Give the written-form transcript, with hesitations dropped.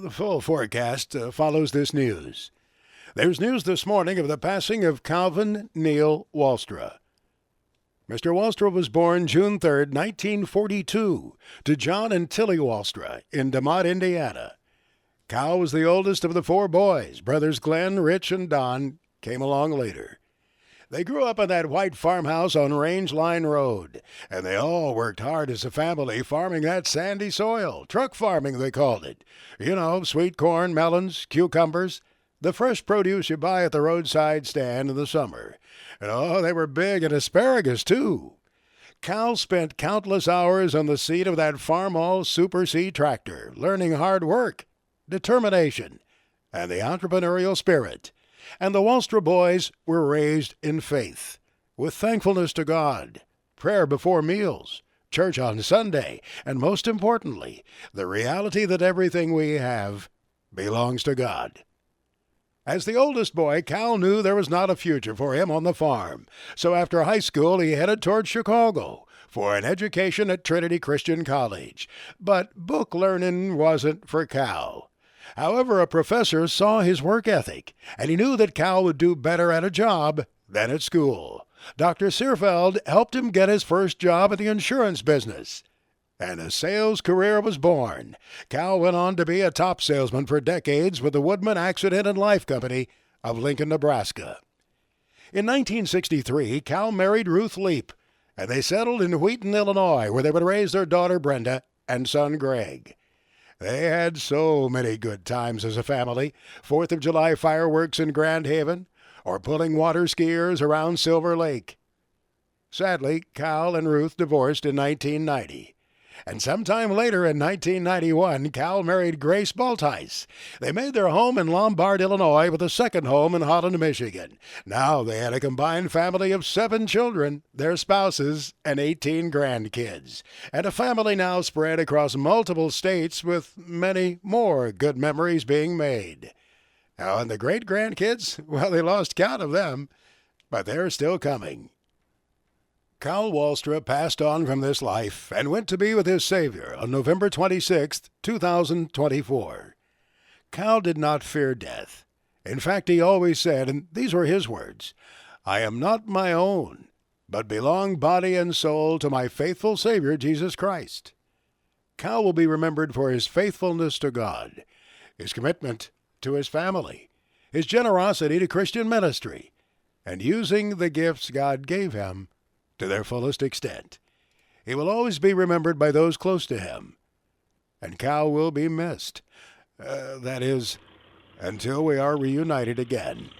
The full forecast follows this news. There's news this morning of the passing of Calvin Neil Walstra. Mr. Walstra was born June 3, 1942, to John and Tilly Walstra in DeMott, Indiana. Cal was the oldest of the four boys. Brothers Glenn, Rich, and Don came along later. They grew up in that white farmhouse on Range Line Road, and they all worked hard as a family farming that sandy soil. Truck farming, they called it. You know, sweet corn, melons, cucumbers, the fresh produce you buy at the roadside stand in the summer. And they were big in asparagus, too. Cal spent countless hours on the seat of that Farmall Super C tractor, learning hard work, determination, and the entrepreneurial spirit. And the Walstra boys were raised in faith, with thankfulness to God, prayer before meals, church on Sunday, and most importantly, the reality that everything we have belongs to God. As the oldest boy, Cal knew there was not a future for him on the farm, so after high school he headed toward Chicago for an education at Trinity Christian College. But book learning wasn't for Cal. However, a professor saw his work ethic, and he knew that Cal would do better at a job than at school. Dr. Searfeld helped him get his first job in the insurance business, and a sales career was born. Cal went on to be a top salesman for decades with the Woodman Accident and Life Company of Lincoln, Nebraska. In 1963, Cal married Ruth Leap, and they settled in Wheaton, Illinois, where they would raise their daughter Brenda and son Greg. They had so many good times as a family, 4th of July fireworks in Grand Haven, or pulling water skiers around Silver Lake. Sadly, Cal and Ruth divorced in 1990. And sometime later in 1991, Cal married Grace Baltice. They made their home in Lombard, Illinois, with a second home in Holland, Michigan. Now they had a combined family of 7 children, their spouses, and 18 grandkids. And a family now spread across multiple states with many more good memories being made. Now, and the great-grandkids, well, they lost count of them, but they're still coming. Cal Walstra passed on from this life and went to be with his Savior on November 26, 2024. Cal did not fear death. In fact, he always said, and these were his words, "I am not my own, but belong body and soul to my faithful Savior, Jesus Christ." Cal will be remembered for his faithfulness to God, his commitment to his family, his generosity to Christian ministry, and using the gifts God gave him to their fullest extent. He will always be remembered by those close to him, and Cal will be missed. That is, until we are reunited again.